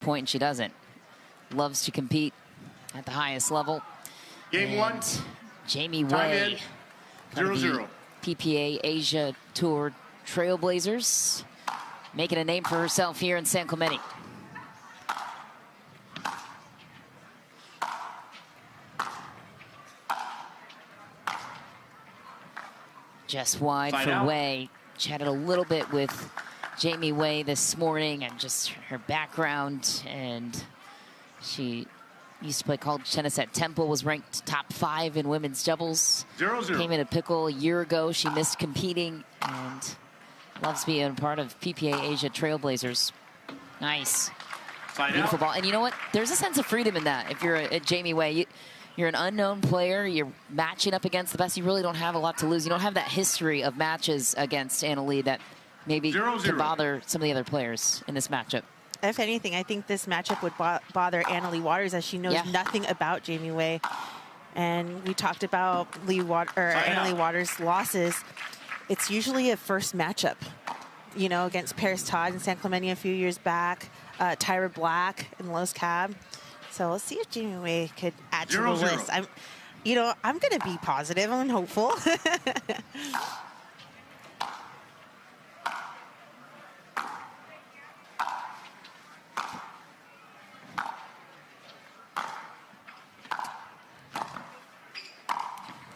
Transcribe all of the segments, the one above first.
point, she doesn't. Loves to compete at the highest level. Game one. Jamie Wei, 0-0. PPA Asia Tour Trailblazers, making a name for herself here in San Clemente. Just wide Side for out. Wei. Chatted a little bit with Jamie Wei this morning and just her background. And she used to play college tennis at Temple, was ranked top 5 in women's doubles. 0-0. Came into Pickle a year ago. She missed competing and loves being a part of PPA Asia Trailblazers. Nice. Side Beautiful out. ball. And you know what? There's a sense of freedom in that. If you're a Jamie Wei, you're an unknown player. You're matching up against the best. You really don't have a lot to lose. You don't have that history of matches against Anna Leigh that maybe 0-0. can bother some of the other players in this matchup. If anything, I think this matchup would bother Anna Leigh Waters, as she knows nothing about Jamie Wei. And we talked about Anna Leigh Waters' losses. It's usually a first matchup, you know, against Paris Todd in San Clemente a few years back, Tyra Black in Los Cab. So let's see if Jamie Wei could add to the list. I'm going to be positive and hopeful.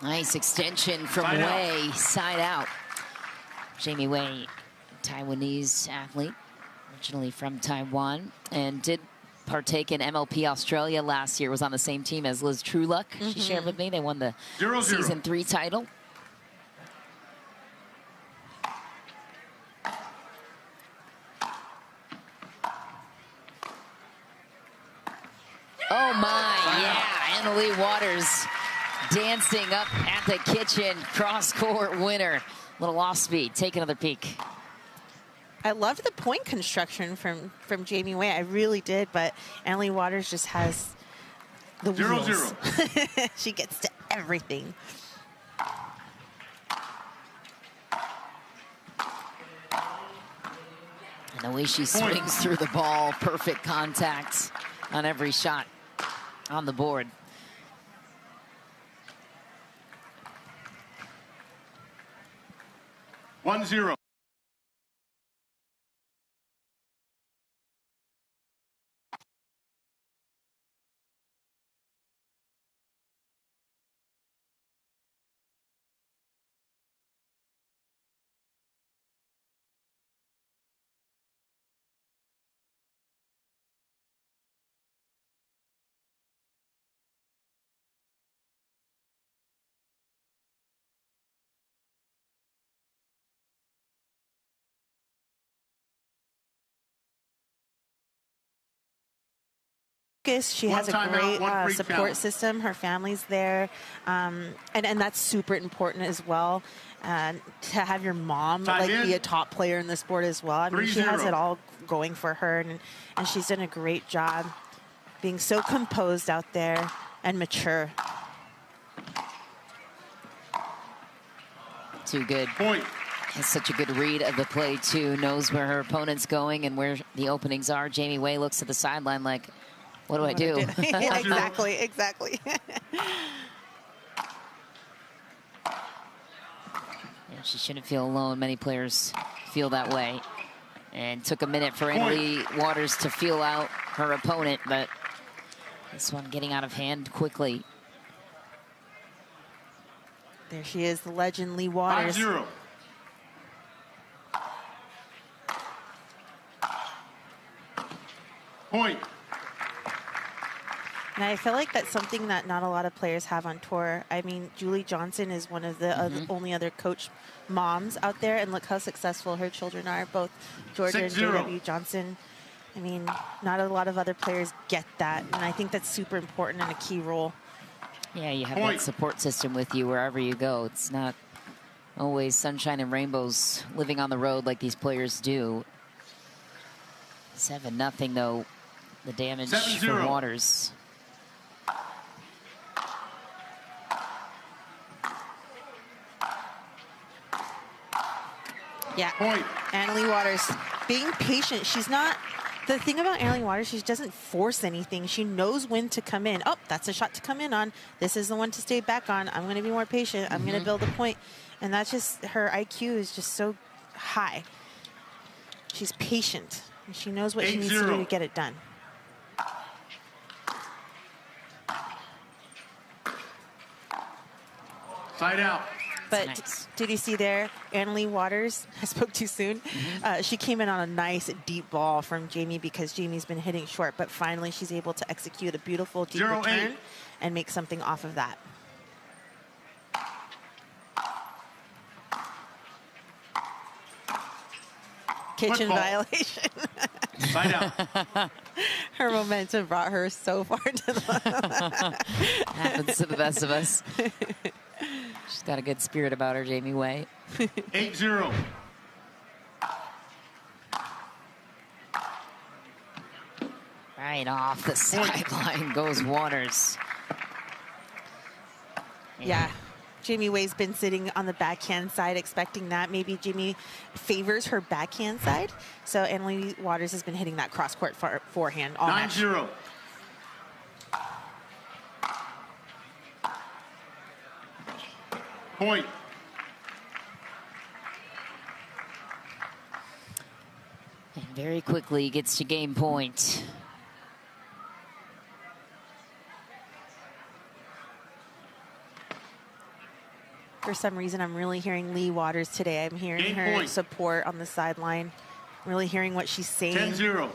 Nice extension from Wei, side out. Jamie Wei, Taiwanese athlete, originally from Taiwan, and did partake in MLP Australia last year, was on the same team as Liz Trueluck. She shared with me. They won the 0-0. season 3 title. Oh my, yeah, Anna Leigh Waters dancing up at the kitchen, cross-court winner. Little off speed, take another peek. I love the point construction from Jamie Wei. I really did, but Anna Leigh Waters just has the wheels. 0-0. She gets to everything. And the way she swings through the ball, perfect contact on every shot on the board. One zero. She has a great support system. Her family's there, and that's super important as well. To have your mom be a top player in the sport as well. I mean, she has it all going for her, and she's done a great job being so composed out there and mature. Too good. Point. Has such a good read of the play too. Knows where her opponent's going and where the openings are. Jamie Wei looks at the sideline like, what do I do? Yeah, exactly. Yeah, she shouldn't feel alone. Many players feel that way. And took a minute for Anna Leigh Waters to feel out her opponent, but this one getting out of hand quickly. There she is, the legend Leigh Waters. 5-0. Point. And I feel like that's something that not a lot of players have on tour. I mean, Julie Johnson is one of the only other coach moms out there, and look how successful her children are, both Georgia and JW Johnson. I mean, not a lot of other players get that, and I think that's super important and a key role. Yeah, you have that support system with you wherever you go. It's not always sunshine and rainbows living on the road like these players do. 7-0 though, the damage for Waters. Yeah, Anna Leigh Waters being patient. She's not The thing about Annalie Waters, she doesn't force anything. She knows when to come in. Oh, that's a shot to come in on. This is the one to stay back on. I'm going to be more patient. I'm going to build a point. And that's just, her IQ is just so high. She's patient. And she knows what she needs to do to get it done. Side out. But nice. did you see there, Annalie Waters, I spoke too soon. She came in on a nice deep ball from Jamie because Jamie's been hitting short, but finally she's able to execute a beautiful deep return and make something off of that. Kitchen violation. Side out. Her momentum brought her so far to the Happens to the best of us. She's got a good spirit about her, Jamie Wei. 8-0. Right off the sideline goes Waters. Yeah. Jamie Wei's been sitting on the backhand side expecting that. Maybe Jamie favors her backhand side. So Annalie Waters has been hitting that cross-court forehand all match. 9-0. Point. And very quickly gets to game point. For some reason, I'm really hearing Leigh Waters today. I'm hearing her support on the sideline. I'm really hearing what she's saying. 10-0.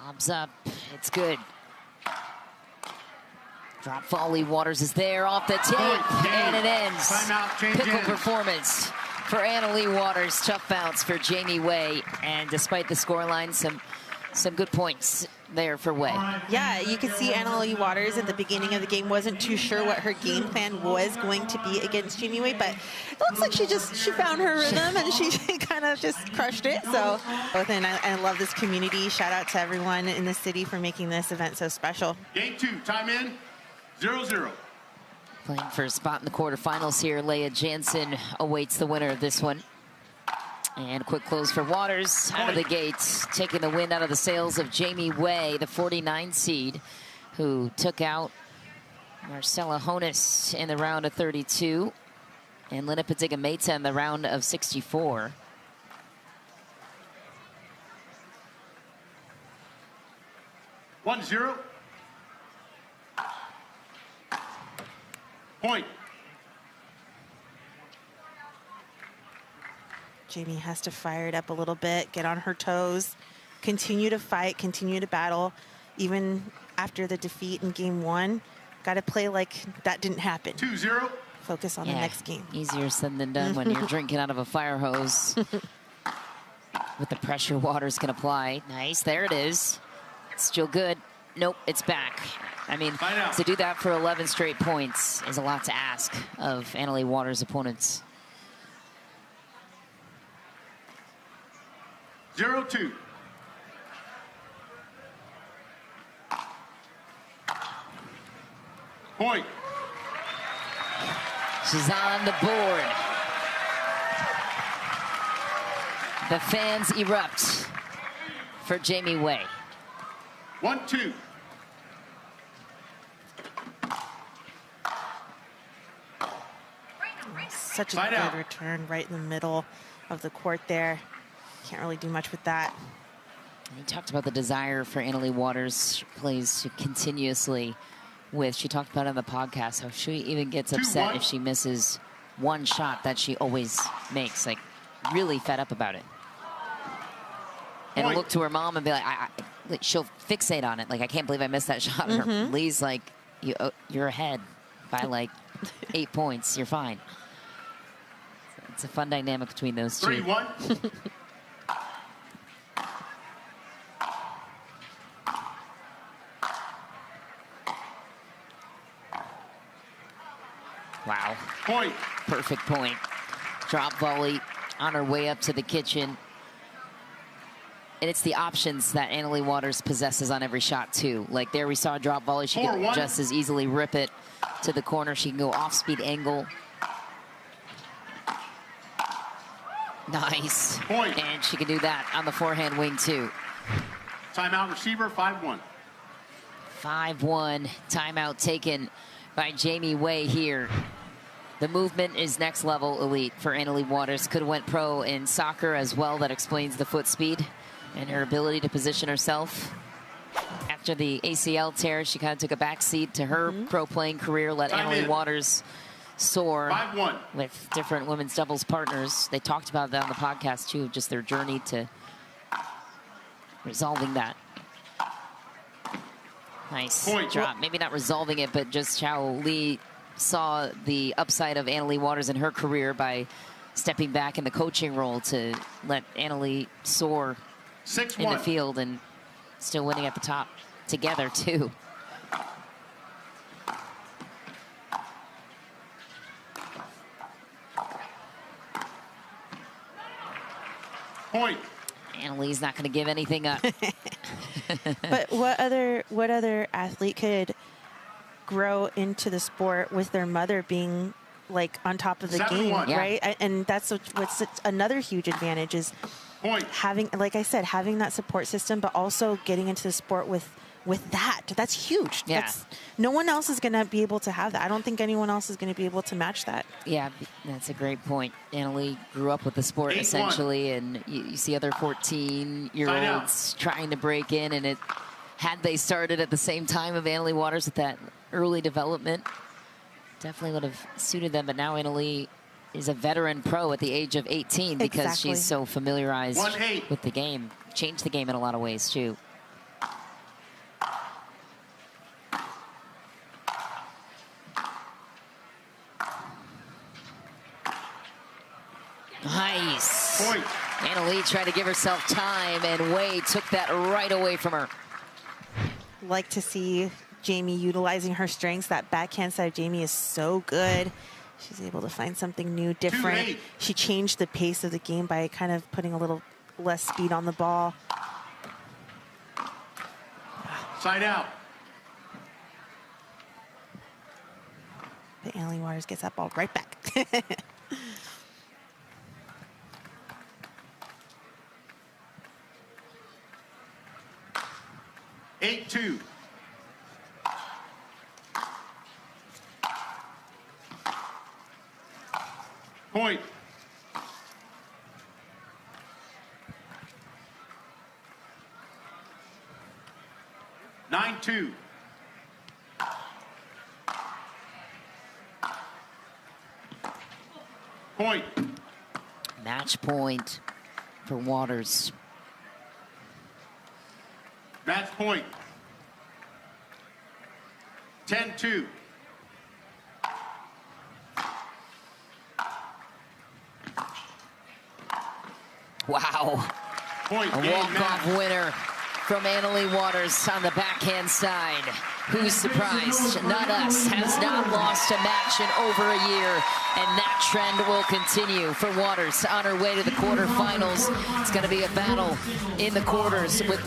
Lobs up. It's good. Drop volley. Waters is there off the tip. And it ends. Timeout, change Pickle ends. performance for Annalie Waters. Tough bounce for Jamie Wei. And despite the scoreline, some good points there for Wei. Yeah, you could see Annalie Waters at the beginning of the game wasn't too sure what her game plan was going to be against Jamie Wei, but it looks like she found her rhythm and she kind of just crushed it. So, and I love this community. Shout out to everyone in the city for making this event so special. Game 2, time in, 0-0. Playing for a spot in the quarterfinals here, Leigh Jansen awaits the winner of this one. And quick close for Waters out of the gates, taking the wind out of the sails of Jamie Wei, the 49 seed, who took out Marcella Honus in the round of 32 and Lina Padiga-Meta in the round of 64. One zero. Point. Jamie has to fire it up a little bit, get on her toes, continue to fight, continue to battle. Even after the defeat in game 1, got to play like that didn't happen. 2-0. Focus on the next game. Easier said than done when you're drinking out of a fire hose. With the pressure Waters can apply. Nice, there it is. Still good. Nope, it's back. I mean, to do that for 11 straight points is a lot to ask of Annalie Waters' opponents. 0-2. Point. She's on the board. The fans erupt for Jamie Wei. 1-2. Such a good return right in the middle of the court there. Can't really do much with that. He talked about the desire for Annalie Waters. She plays continuously with. She talked about it on the podcast how she even gets upset if she misses one shot that she always makes. Like, really fed up about it. And look to her mom and be like, she'll fixate on it. Like, I can't believe I missed that shot. Her Leigh's like, you're ahead by like 8 points. You're fine. So it's a fun dynamic between those two. 3-1. Wow. Point. Perfect point. Drop volley on her way up to the kitchen. And it's the options that Leigh Waters possesses on every shot, too. Like there we saw a drop volley. She could just as easily rip it to the corner. She can go off-speed angle. Nice. Point. And she can do that on the forehand wing, too. Timeout receiver, 5-1. 5-1. Timeout taken by Chieh Wei here. The movement is next level elite for Leigh Waters. Could have went pro in soccer as well. That explains the foot speed and her ability to position herself. After the ACL tear, she kind of took a backseat to her pro playing career, let Leigh Waters soar 5-1. with different women's doubles partners. They talked about that on the podcast too, just their journey to resolving that. Nice Point. drop. Maybe not resolving it, but just how Leigh saw the upside of Leigh Waters in her career by stepping back in the coaching role to let Leigh soar 6-1. in the field and still winning at the top together too. Point. Lee's not going to give anything up. But what other athlete could grow into the sport with their mother being like on top of the 7-1. game, Yeah. right? And that's what's another huge advantage is Point. having, like I said, having that support system, but also getting into the sport with that. That's huge. Yeah. No one else is going to be able to have that. I don't think anyone else is going to be able to match that. Yeah, that's a great point. Leigh grew up with the sport 8-1. essentially, and you see other 14-year-olds trying to break in, and had they started at the same time of Leigh Waters with that early development, definitely would have suited them. But now Leigh is a veteran pro at the age of 18 because Exactly. she's so familiarized 1-8. with the game. Changed the game in a lot of ways too. Nice. Point. Leigh tried to give herself time, and Wei took that right away from her. Like to see Chieh utilizing her strengths. That backhand side of Chieh is so good. She's able to find something new, different. 2-8. She changed the pace of the game by kind of putting a little less speed on the ball. Side out. But Leigh Waters gets that ball right back. 8-2. Point. Nine, 2. Point. Match point for Waters. Match point. 10-2. Wow. Point. A Game walk-off match. winner from Leigh Waters on the backhand side. Who's surprised? Not us. Has not lost a match in over a year, and that trend will continue for Waters on her way to the quarterfinals. It's going to be a battle in the quarters with